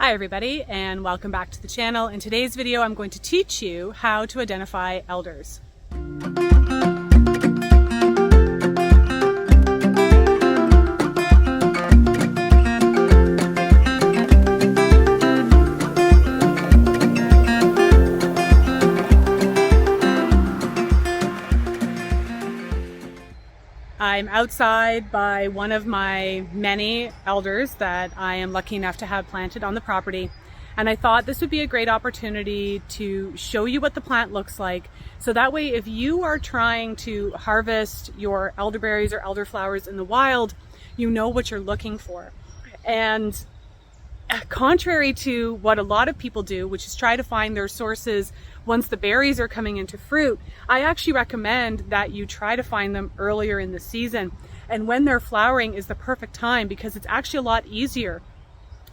Hi everybody, and welcome back to the channel. In today's video I'm going to teach you how to identify elders. I'm outside by one of my many elders that I am lucky enough to have planted on the property, and I thought this would be a great opportunity to show you what the plant looks like, so that way if you are trying to harvest your elderberries or elderflowers in the wild, you know what you're looking for. And contrary to what a lot of people do, which is try to find their sources once the berries are coming into fruit, I actually recommend that you try to find them earlier in the season. And when they're flowering is the perfect time, because it's actually a lot easier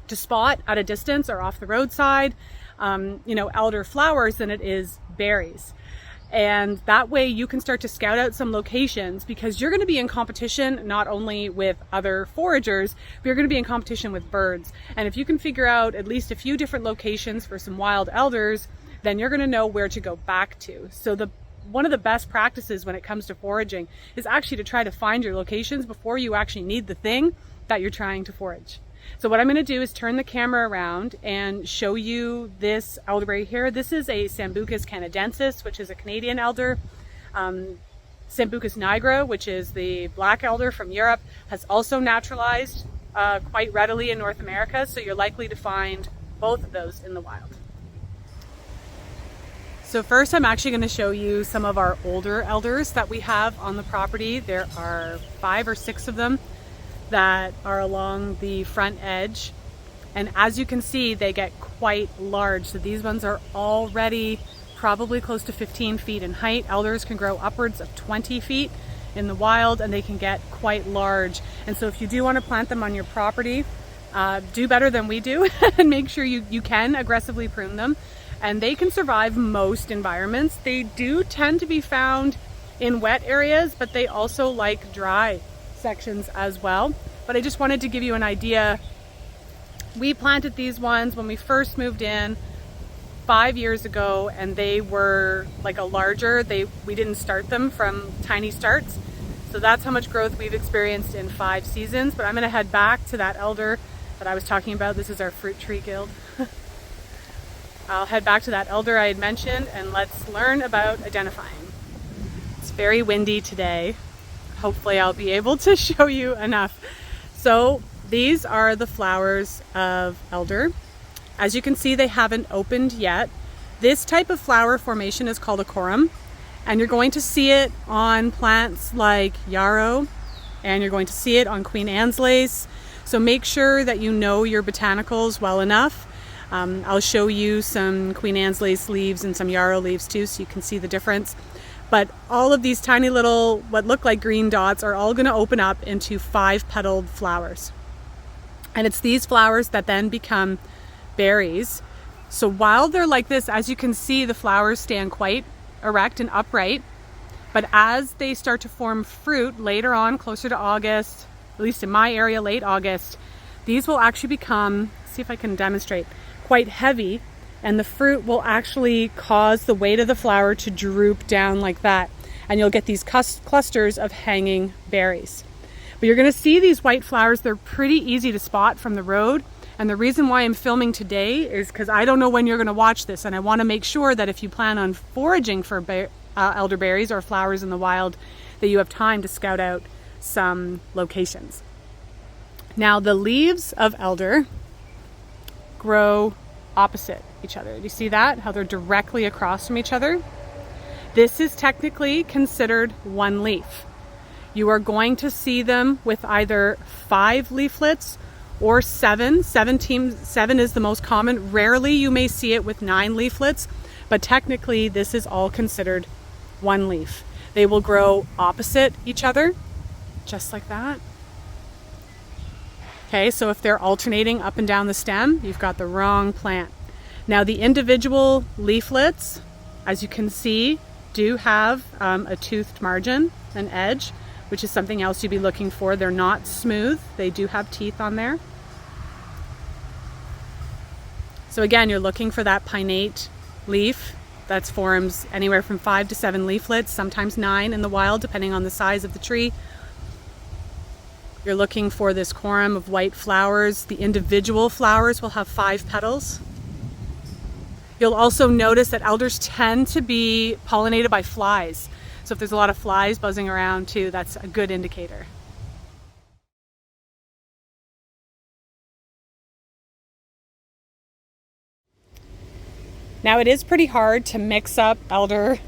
to spot at a distance or off the roadside, elderflowers than it is berries. And that way you can start to scout out some locations, because you're going to be in competition not only with other foragers, but you're going to be in competition with birds. And if you can figure out at least a few different locations for some wild elders, then you're going to know where to go back to. So one of the best practices when it comes to foraging is actually to try to find your locations before you actually need the thing that you're trying to forage. So what I'm going to do is turn the camera around and show you this elderberry here. This is a Sambucus canadensis, which is a Canadian elder. Sambucus nigra, which is the black elder from Europe, has also naturalized quite readily in North America. So you're likely to find both of those in the wild. So first I'm actually going to show you some of our older elders that we have on the property. There are 5 or 6 of them that are along the front edge, and as you can see they get quite large. So these ones are already probably close to 15 feet in height. Elders can grow upwards of 20 feet in the wild, and they can get quite large. And so if you do want to plant them on your property, do better than we do and make sure you can aggressively prune them. And they can survive most environments. They do tend to be found in wet areas, but they also like dry sections as well. But I just wanted to give you an idea. We planted these ones when we first moved in 5 years ago, and they were like a larger, we didn't start them from tiny starts. So that's how much growth we've experienced in 5 seasons. But I'm gonna head back to that elder that I was talking about. This is our fruit tree guild. I'll head back to that elder I had mentioned, and let's learn about identifying. It's very windy today. Hopefully I'll be able to show you enough. So these are the flowers of elder. As you can see, they haven't opened yet. This type of flower formation is called a corymb, and you're going to see it on plants like yarrow, and you're going to see it on Queen Anne's lace. So make sure that you know your botanicals well enough. I'll show you some Queen Anne's lace leaves and some yarrow leaves too, so you can see the difference. But all of these tiny little, what look like green dots, are all going to open up into 5-petaled flowers. And it's these flowers that then become berries. So while they're like this, as you can see, the flowers stand quite erect and upright. But as they start to form fruit later on, closer to August, at least in my area, late August, these will actually become, see if I can demonstrate, quite heavy, and the fruit will actually cause the weight of the flower to droop down like that, and you'll get these clusters of hanging berries. But you're going to see these white flowers. They're pretty easy to spot from the road, and the reason why I'm filming today is because I don't know when you're going to watch this, and I want to make sure that if you plan on foraging for elderberries or flowers in the wild, that you have time to scout out some locations. Now the leaves of elder grow opposite each other. Do you see that? How they're directly across from each other? This is technically considered one leaf. You are going to see them with either 5 leaflets or 7. 7 is the most common. Rarely you may see it with 9 leaflets, but technically this is all considered one leaf. They will grow opposite each other, just like that. Okay, so if they're alternating up and down the stem, you've got the wrong plant. Now the individual leaflets, as you can see, do have a toothed margin, an edge, which is something else you'd be looking for. They're not smooth. They do have teeth on there. So again, you're looking for that pinnate leaf that forms anywhere from 5 to 7 leaflets, sometimes 9 in the wild, depending on the size of the tree. You're looking for this corym of white flowers. The individual flowers will have 5 petals. You'll also notice that elders tend to be pollinated by flies. So if there's a lot of flies buzzing around too, that's a good indicator. Now it is pretty hard to mix up elder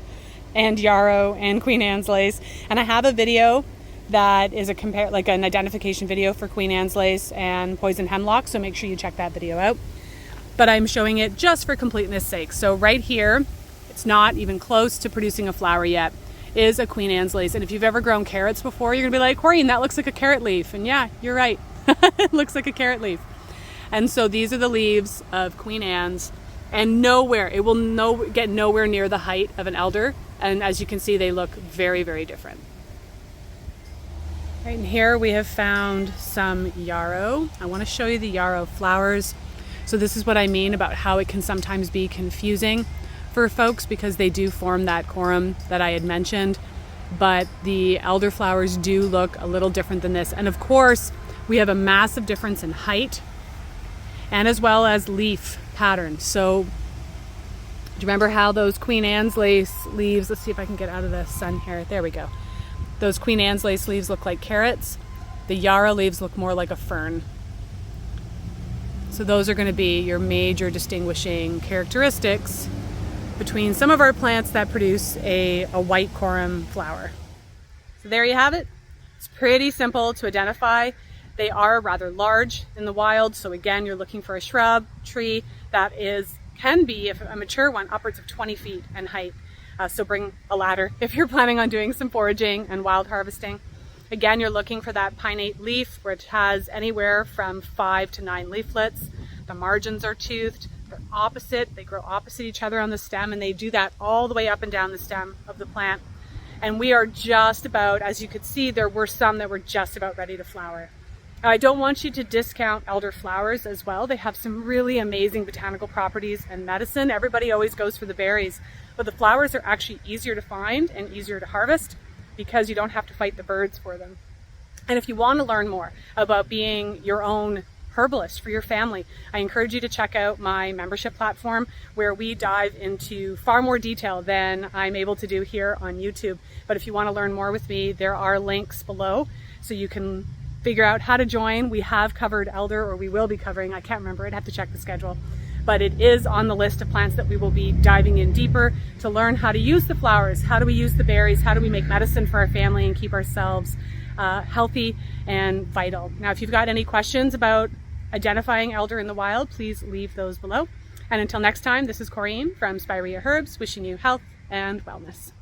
and yarrow and Queen Anne's lace, and I have a video that is an identification video for Queen Anne's lace and poison hemlock, so make sure you check that video out. But I'm showing it just for completeness sake. So right here, it's not even close to producing a flower yet, is a Queen Anne's lace. And if you've ever grown carrots before, you're gonna be like, Corrine, that looks like a carrot leaf. And yeah, you're right, it looks like a carrot leaf. And so these are the leaves of Queen Anne's. And it will get nowhere near the height of an elder. And as you can see, they look very, very different. Right in here, we have found some yarrow. I want to show you the yarrow flowers. So this is what I mean about how it can sometimes be confusing for folks, because they do form that corym that I had mentioned. But the elderflowers do look a little different than this. And of course, we have a massive difference in height and as well as leaf pattern. So do you remember how those Queen Anne's lace leaves, let's see if I can get out of the sun here. There we go. Those Queen Anne's lace leaves look like carrots. The yarrow leaves look more like a fern. So those are going to be your major distinguishing characteristics between some of our plants that produce a white corym flower. So there you have it. It's pretty simple to identify. They are rather large in the wild. So again, you're looking for a shrub, tree that can be, if a mature one, upwards of 20 feet in height. So bring a ladder if you're planning on doing some foraging and wild harvesting. Again, you're looking for that pinnate leaf, which has anywhere from 5 to 9 leaflets. The margins are toothed. They're opposite. They grow opposite each other on the stem, and they do that all the way up and down the stem of the plant. And we are just about, as you could see, there were some that were just about ready to flower. I don't want you to discount elderflowers as well. They have some really amazing botanical properties and medicine. Everybody always goes for the berries, but the flowers are actually easier to find and easier to harvest because you don't have to fight the birds for them. And if you want to learn more about being your own herbalist for your family, I encourage you to check out my membership platform, where we dive into far more detail than I'm able to do here on YouTube. But if you want to learn more with me, there are links below so you can figure out how to join. We have covered elder, or we will be covering, I can't remember, I'd have to check the schedule, but it is on the list of plants that we will be diving in deeper to learn how to use the flowers, how do we use the berries, how do we make medicine for our family and keep ourselves healthy and vital. Now, if you've got any questions about identifying elder in the wild, please leave those below. And until next time, this is Corrine from Spirea Herbs, wishing you health and wellness.